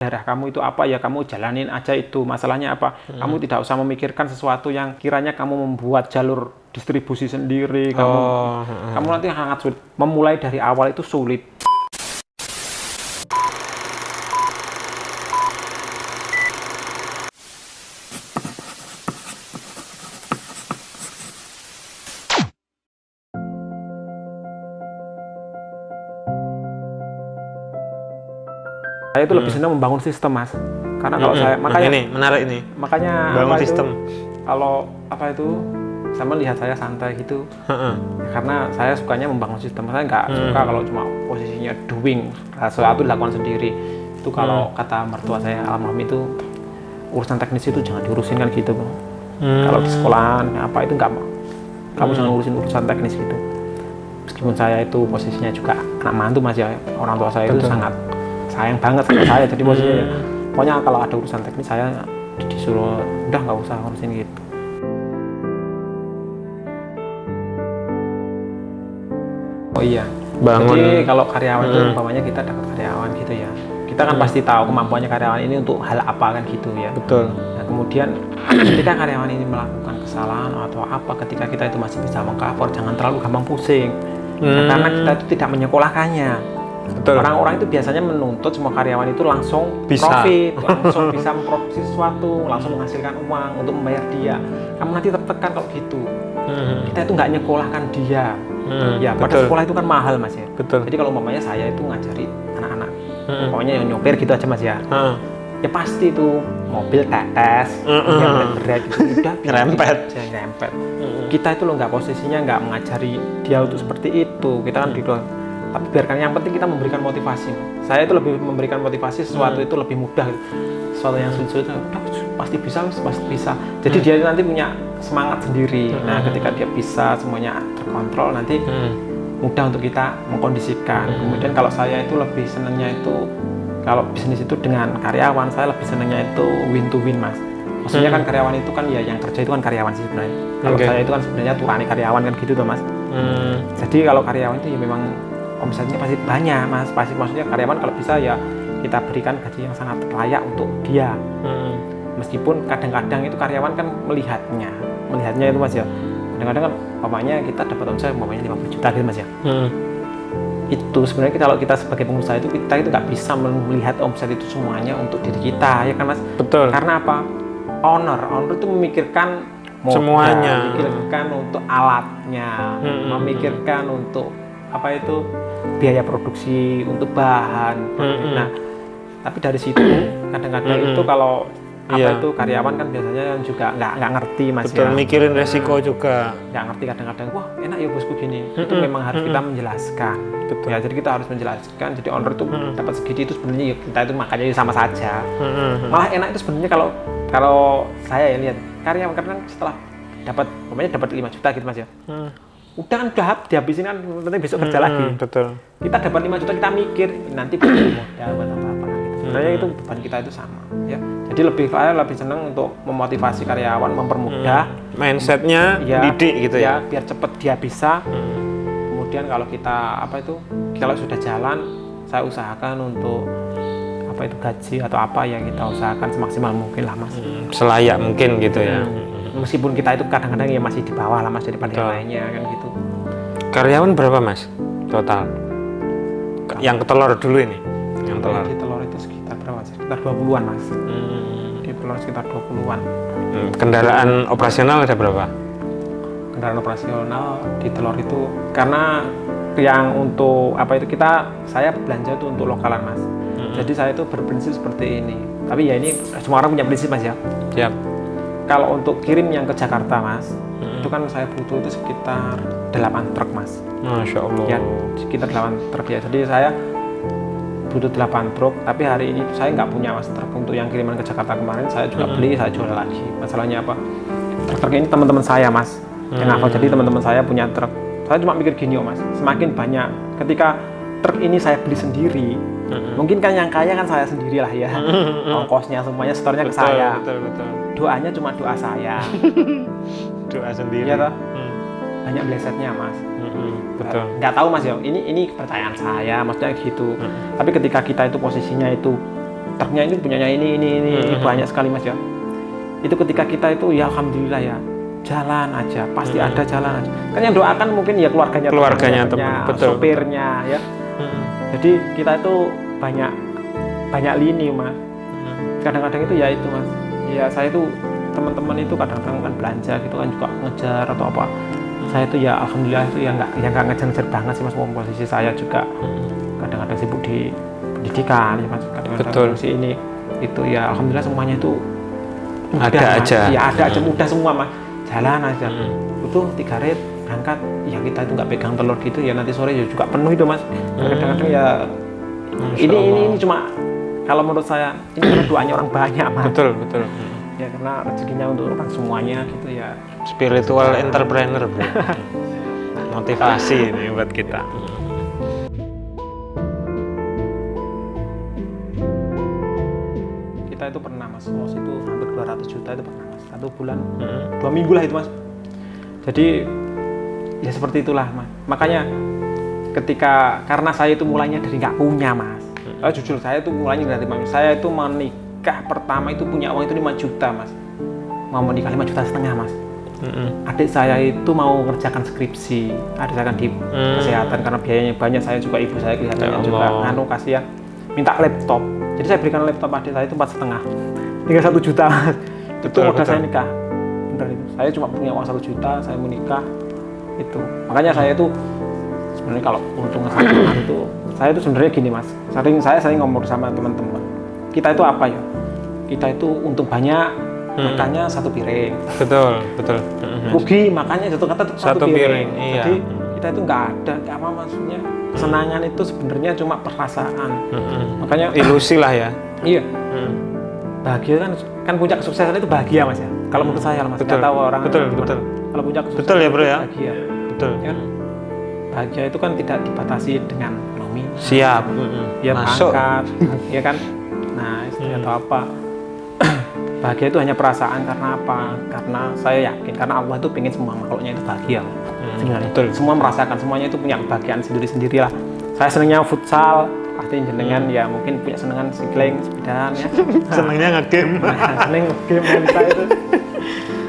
daerah kamu itu apa ya kamu jalanin aja itu. Masalahnya apa? Kamu tidak usah memikirkan sesuatu yang kiranya kamu membuat jalur distribusi sendiri. Kamu nanti sangat sulit. Memulai dari awal itu sulit. Saya itu lebih senang membangun sistem, Mas. Karena kalau saya makanya ini menarik ini. Makanya bangun sistem. Kalau saya melihat saya santai gitu. Karena saya sukanya membangun sistem. Saya nggak suka kalau cuma posisinya doing sesuatu dilakukan sendiri. Itu kalau kata mertua saya almarhum itu urusan teknis itu jangan diurusin kan gitu, Bang. Kalau di sekolahan apa itu nggak mau. Kamu jangan ngurusin urusan teknis gitu. Meskipun saya itu posisinya juga anak mantu, Mas ya. Orang tua saya itu sangat sayang banget sama saya, jadi posisinya pokoknya kalau ada urusan teknis saya disuruh udah nggak usah ngurusin gitu. Oh iya, jadi kalau karyawan itu umpamanya kita dapat karyawan gitu ya, kita kan pasti tahu kemampuannya karyawan ini untuk hal apa kan gitu ya. Betul. Nah kemudian ketika karyawan ini melakukan kesalahan atau apa, ketika kita itu masih bisa mengcover, jangan terlalu gampang pusing. Nah, karena kita itu tidak menyekolahkannya. Betul. Orang-orang itu biasanya menuntut semua karyawan itu langsung profit, langsung bisa memproduksi sesuatu, langsung menghasilkan uang untuk membayar dia. Kamu nanti tertekan kalau gitu. Kita itu nggak nyekolahkan dia. Ya, pada sekolah itu kan mahal, Mas ya. Betul. Jadi kalau umpamanya saya itu ngajari anak-anak, pokoknya yang nyopir gitu aja, Mas ya. Ya pasti itu mobil tetes, yang berat gitu, udah nyerempet. Kita itu loh nggak posisinya nggak mengajari dia untuk seperti itu. Kita kan tapi biarkan, yang penting kita memberikan motivasi. Saya itu lebih memberikan motivasi, sesuatu itu lebih mudah gitu. Sesuatu yang sulit pasti bisa. Jadi dia nanti punya semangat sendiri. Nah ketika dia bisa semuanya terkontrol, nanti mudah untuk kita mengkondisikan. Kemudian kalau saya itu lebih senangnya itu, kalau bisnis itu dengan karyawan, saya lebih senangnya itu win to win, Mas. Maksudnya kan karyawan itu kan ya yang kerja itu kan karyawan sih sebenarnya. Kalau saya itu kan sebenarnya turani karyawan kan gitu tuh, Mas. Jadi kalau karyawan itu ya memang omsetnya pasti banyak, Mas. Pasti maksudnya karyawan kalau bisa ya kita berikan gaji yang sangat layak untuk dia. Meskipun kadang-kadang itu karyawan kan melihatnya itu, Mas ya. Kadang-kadang kan umpamanya kita dapat omset umpamanya 50 juta gitu, Mas ya. Itu sebenarnya kalau kita sebagai pengusaha itu kita itu nggak bisa melihat omset itu semuanya untuk diri kita, ya kan, Mas? Betul. Karena apa? Owner itu memikirkan modal, semuanya, memikirkan untuk alatnya, memikirkan untuk biaya produksi untuk bahan. Nah, tapi dari situ kadang-kadang itu kalau itu karyawan kan biasanya juga nggak ngerti, Mas. Betul, ya. Mikirin resiko juga. Nggak ngerti kadang-kadang, wah enak ya bosku gini. Itu memang harus kita menjelaskan. Betul. Ya, jadi kita harus menjelaskan. Jadi owner itu dapat segini itu sebenarnya ya kita itu makanya sama saja. Malah enak itu sebenarnya kalau saya ya lihat karyawan karena setelah dapat 5 juta gitu, Mas ya. Udah dihabisin kan, nanti besok kerja lagi. Betul. Kita dapat 5 juta, kita mikir nanti butuh modal buat apa gitu. Sebenarnya itu beban kita itu sama, ya. Jadi saya lebih senang untuk memotivasi karyawan, mempermudah mindsetnya, didik gitu ya. Biar cepet dia bisa. Kemudian kalau kita kalau sudah jalan, saya usahakan untuk gaji atau apa yang kita usahakan semaksimal mungkin lah, Mas. Selayak mungkin gitu ya. Meskipun kita itu kadang-kadang ya masih di bawah lah, Mas, daripada yang lainnya kan gitu. Karyawan berapa, Mas, total? Yang telur dulu ini. Yang telur. Di telur itu sekitar berapa? Sekitar 20-an, Mas. Di telur sekitar 20-an. Kendaraan operasional ada berapa? Kendaraan operasional di telur itu karena yang untuk saya belanja itu untuk lokalan, Mas. Jadi saya itu berprinsip seperti ini. Tapi ya ini semua orang punya prinsip, Mas ya. Siap. Kalau untuk kirim yang ke Jakarta, Mas, itu kan saya butuh itu sekitar 8 truk, Mas. Masya Allah. Ya, sekitar 8 truk ya. Jadi saya butuh 8 truk, tapi hari ini saya nggak punya, Mas, truk untuk yang kiriman ke Jakarta kemarin. Saya juga beli, saya jual lagi. Masalahnya apa? Truk ini teman-teman saya, Mas. Jadi teman-teman saya punya truk. Saya cuma mikir gini, Mas. Semakin banyak, ketika truk ini saya beli sendiri, mungkin kan yang kaya kan saya sendirilah ya. Ongkosnya semuanya setornya ke saya. Betul. Doanya cuma doa saya. Doa sendiri. Iya toh? Banyak blesetnya, Mas. Betul. Nggak tahu, Mas ya. Ini kepercayaan saya, maksudnya gitu. Tapi ketika kita itu posisinya itu truknya ini punyanya ini banyak sekali Mas ya. Itu ketika kita itu ya alhamdulillah ya jalan aja, pasti ada jalan aja. Kan yang doakan mungkin ya keluarganya teman, sopirnya ya. Jadi kita itu banyak lini Mas. Kadang-kadang itu ya itu Mas. Ya saya itu teman-teman itu kadang-kadang kan belanja gitu kan juga ngejar atau apa. Saya itu ya alhamdulillah itu ya nggak ngejar-ngejar banget sih Mas. Posisi saya juga kadang-kadang sibuk di pendidikan ya Mas. Kadang-kadang si ini itu ya alhamdulillah semuanya itu mudah, ada Mas. Aja. Ya ada aja mudah semua Mas. Jalan aja. Itu 3 rit berangkat ya kita itu nggak pegang telur gitu ya nanti sore ya juga penuh itu Mas. Kadang-kadang ya ini cuma kalau menurut saya ini karena doanya orang banyak Mas. Betul. Ya karena rezekinya untuk orang semuanya gitu ya. Spiritual entrepreneur bro. Motivasi ini buat kita. Kita itu pernah Mas, itu hampir 200 juta itu pernah Mas. 1 bulan, 2 minggu lah itu Mas. Jadi ya seperti itulah Mas. Makanya karena saya itu mulainya dari nggak punya Mas. Jujur saya itu mulainya dari mana? Saya itu menikah pertama itu punya uang itu 5 juta Mas. Mau menikah 5,5 juta Mas. Adik saya itu mau ngerjakan skripsi, adik saya kan di kesehatan karena biayanya banyak, saya juga ibu saya kelihatannya juga kasihan minta laptop. Jadi saya berikan laptop adik saya itu 4,5, tinggal 1 juta Mas. Itu modal saya nikah. Bener itu. Saya cuma punya uang 1 juta, saya mau nikah itu. Makanya saya itu sebenarnya kalau untung itu saya itu sebenarnya gini Mas. Saya sering ngomong sama teman-teman. Kita itu apa ya? Kita itu untung banyak makannya 1 piring. Betul. Rugi makannya jatuh kata 1 piring. Iya. Jadi kita itu nggak apa maksudnya kesenangan itu sebenarnya cuma perasaan. Makanya ilusi lah ya. Iya. Bahagia kan puncak kesuksesan itu bahagia Mas ya. Kalau menurut saya Mas, nggak tahu orang. Betul. Kalau puncak kesuksesan betul ya bro ya. Bahagia. Betul. Ya kan? Bahagia itu kan tidak dibatasi dengan nominal. Siap. Ya masuk. Pangkat, ya kan. Nah, atau apa? Bahagia itu hanya perasaan karena apa? Karena saya yakin karena Allah itu pengen semua makhluknya itu bahagia. Sebenarnya betul. Semua merasakan, semuanya itu punya kebahagiaan sendiri-sendiri lah. Saya senangnya futsal, pasti jenengan ya mungkin punya senengan cycling, sepedaan ya. Senangnya nge-game. Seneng nge-game saya itu.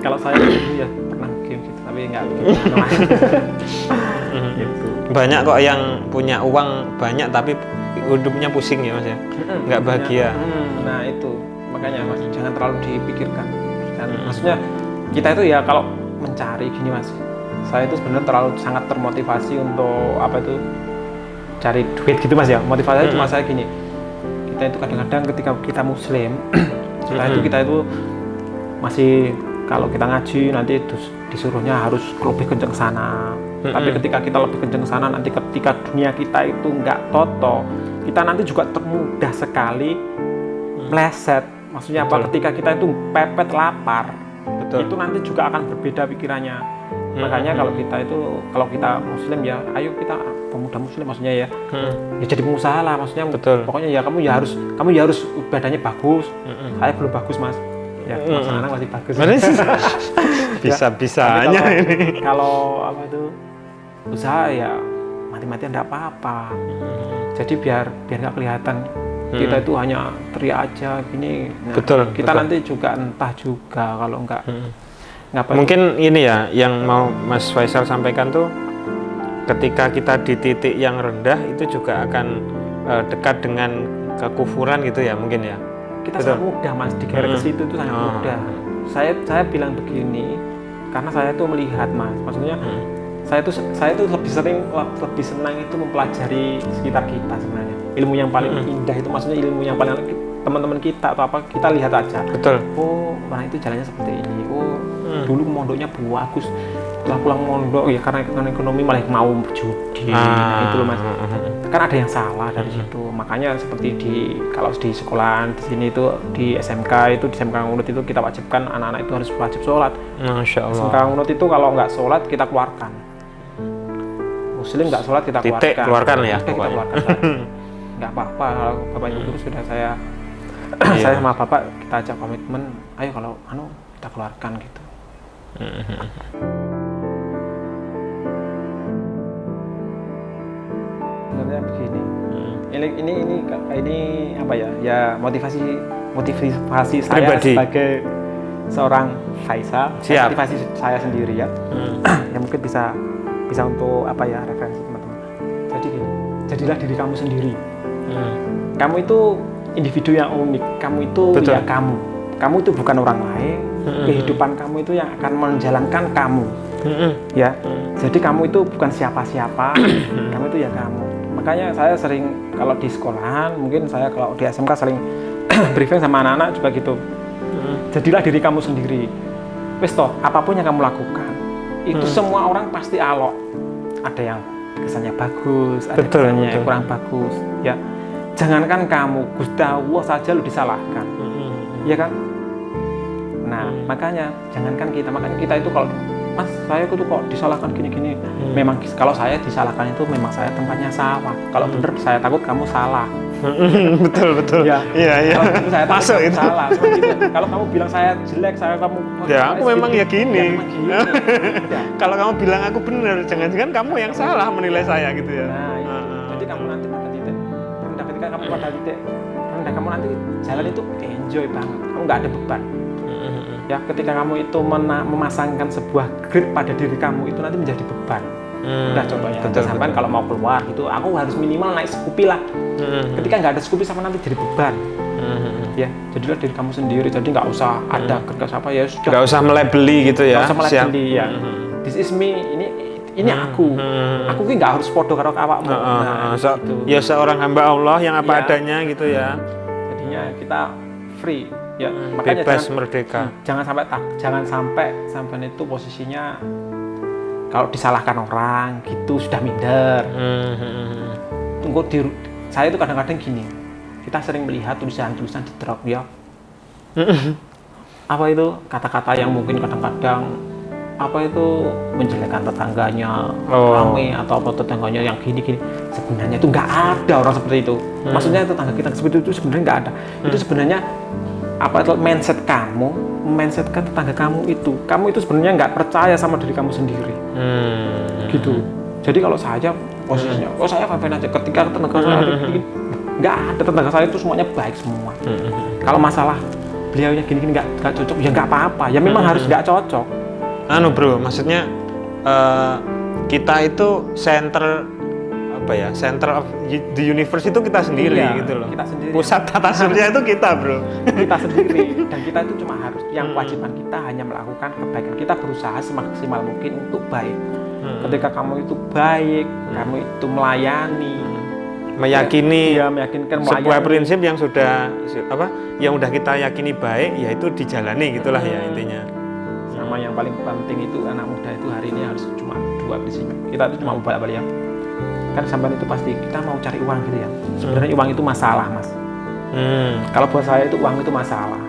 Kalau saya dulu ya pernah game gitu, tapi enggak gitu. Banyak kok yang punya uang banyak tapi hidupnya pusing ya Mas ya. Enggak bahagia. Nah, itu. Makanya Mas jangan terlalu dipikirkan. Dan maksudnya kita itu ya kalau mencari gini Mas. Saya itu sebenarnya sangat termotivasi untuk cari duit gitu Mas ya. Motivasinya cuma saya gini. Kita itu kadang-kadang ketika kita muslim, kita itu masih kalau kita ngaji nanti disuruhnya harus lebih kenceng sana. Tapi ketika kita lebih kenceng sana nanti ketika dunia kita itu nggak toto, kita nanti juga termudah sekali meleset. Maksudnya apa? Ketika kita itu pepet lapar, itu nanti juga akan berbeda pikirannya. Makanya kalau kita muslim ya, ayo kita pemuda muslim maksudnya ya, ya jadi pengusaha lah maksudnya. Pokoknya ya kamu ya harus badannya bagus. Saya belum bagus Mas. Ya Mas Anang masih bagus. Bisa-bisanya ini. Kalau usaha ya mati-matian enggak apa-apa. Jadi biar nggak kelihatan. Kita itu hanya teriak aja gini. Nah, kita nanti juga entah juga kalau enggak. Mungkin ini ya yang mau Mas Faisal sampaikan tuh, ketika kita di titik yang rendah itu juga akan dekat dengan kekufuran gitu ya mungkin ya. Kita sangat mudah Mas digeret ke situ itu sangat mudah. Saya bilang begini karena saya tuh melihat Mas. Maksudnya saya tuh lebih senang itu mempelajari sekitar kita sebenarnya. Ilmu yang paling indah itu maksudnya ilmu yang paling teman-teman kita atau apa kita lihat aja. Oh, mana itu jalannya seperti ini. Oh, dulu mondoknya bagus. Setelah pulang mondok ya karena ekonomi malah mau berjudi. Itu loh Mas. Kan ada yang salah dari situ. Makanya seperti kalau di sekolahan di sini itu di SMK Unut itu kita wajibkan anak-anak itu harus wajib sholat. Masya Allah. SMK Unut itu kalau nggak sholat kita keluarkan. Muslim nggak sholat kita keluarkan ya. Kita keluarkan. Nggak apa-apa kalau Bapak Ibu guru sudah saya sama Bapak kita ajak komitmen, ayo kalau kita keluarkan gitu. Sebenarnya begini, Ini apa ya? Ya motivasi saya pribadi. Sebagai seorang Faisal, Siap. motivasi saya sendiri ya. Yang mungkin bisa untuk apa ya, referensi teman-teman. Jadi gini, jadilah diri kamu sendiri. Kamu itu individu yang unik. Kamu itu Betul. ya kamu. Kamu itu bukan orang lain. Kehidupan kamu itu yang akan menjalankan kamu. Ya. Jadi kamu itu bukan siapa-siapa. Kamu itu ya kamu. Makanya saya sering kalau di sekolahan, mungkin saya kalau di SMK sering briefing sama anak-anak juga gitu. Jadilah diri kamu sendiri. Wes toh, apapun yang kamu lakukan, itu semua orang pasti alok. Ada yang kesannya bagus, ada kesannya kurang bagus. Ya, jangankan kamu, Gusti Allah saja lu disalahkan. Ya kan? Nah, makanya jangankan kita itu kalau Mas, saya itu kok disalahkan gini-gini. Memang kalau saya disalahkan itu memang saya tempatnya salah. Kalau benar saya takut kamu salah. Betul. Ya. Iya. Kalau saya takut Masuk kamu itu. salah. Gitu. Kalau kamu bilang saya jelek, kamu Ya, aku memang ya gini. Ya. Kalau kamu bilang aku benar, jangan-jangan kamu yang salah menilai saya gitu ya. Nah, itu. Jadi kamu nanti pada titik rendah, ketika kamu pada titik rendah, kamu nanti jalan itu enjoy banget. Kamu nggak ada beban. Ya, ketika kamu itu memasangkan sebuah grid pada diri kamu itu nanti menjadi beban. Udah contohnya, sampai kalau mau keluar gitu, aku harus minimal naik Scoopy lah. Ketika nggak ada Scoopy sama nanti jadi beban. Ya, jadilah diri kamu sendiri. Jadi nggak usah ada kertas apa ya sudah. Nggak usah melebeli gitu ya. Nggak usah melebeli ya. This is me. Ini aku. Aku nggak harus podo karo awakmu. Gitu. Ya seorang hamba Allah yang apa adanya gitu ya. Jadinya kita free. Ya, makanya bebas, merdeka. Jangan sampai itu posisinya kalau disalahkan orang gitu sudah minder. Saya itu kadang-kadang gini. Kita sering melihat tulisan-tulisan di truk ya. Apa itu kata-kata yang mungkin kadang-kadang apa itu menjelekkan tetangganya, rame atau apa tetangganya yang gini-gini. Sebenarnya itu nggak ada orang seperti itu. Maksudnya tetangga kita seperti itu sebenarnya nggak ada. Itu sebenarnya apa itu mindsetkan tetangga kamu itu sebenarnya nggak percaya sama diri kamu sendiri. Gitu. Jadi kalau saya posisinya, saya fine aja. Ketika tetangga saya nggak ada, tetangga saya itu semuanya baik semua. Kalau masalah beliaunya gini-gini nggak cocok, ya nggak apa-apa. Ya memang harus nggak cocok. Bro, maksudnya kita itu center of the universe itu kita sendiri gitu loh. Kita sendiri. Pusat tata surya itu kita, bro. Kita sendiri. Dan kita itu cuma harus, yang kewajiban kita hanya melakukan kebaikan. Kita berusaha semaksimal mungkin untuk baik. Ketika kamu itu baik, kamu itu melayani, meyakinkan sebuah prinsip yang sudah yang udah kita yakini baik, yaitu dijalani gitulah ya intinya. Sama yang paling penting itu anak muda itu hari ini harus cuma 2 prinsip. Kita itu cuma balik-balik ya. Kan sampai itu pasti kita mau cari uang gitu ya. Sebenarnya uang itu masalah, Mas. Kalau buat saya itu uang itu masalah.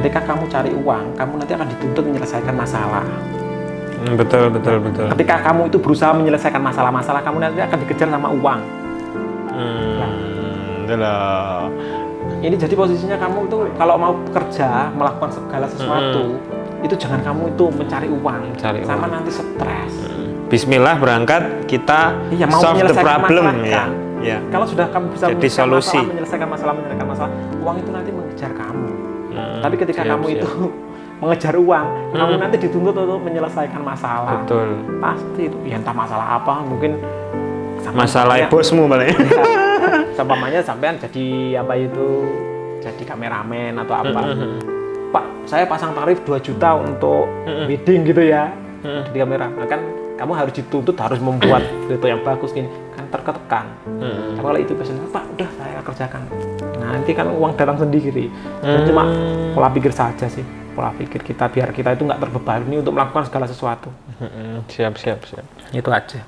Ketika kamu cari uang, kamu nanti akan dituntut menyelesaikan masalah. Betul. Ketika kamu itu berusaha menyelesaikan masalah-masalah, kamu nanti akan dikejar sama uang. Ini jadi posisinya kamu itu kalau mau kerja, melakukan segala sesuatu, itu jangan kamu itu mencari uang, sama nanti stres. Bismillah berangkat, kita solve the problem ya. Kalau sudah kamu bisa jadi solusi. menyelesaikan masalah, uang itu nanti mengejar kamu. Tapi ketika kamu itu mengejar uang, kamu nanti dituntut untuk menyelesaikan masalah. Betul. Pasti itu. Ya entah masalah apa, mungkin masalah bosmu paling. Sampainya sampean jadi jadi kameramen atau apa. Pak, saya pasang tarif 2 juta untuk wedding gitu ya. Di kamera. Nah, kan kamu harus dituntut harus membuat foto yang bagus gini, kan tertekan. Tapi kalau itu biasanya, Pak, udah saya kerjakan. Nah, nanti kan uang datang sendiri. Cuma pola pikir saja sih. Pola pikir kita biar kita itu nggak terbebani untuk melakukan segala sesuatu. Siap. Itu aja.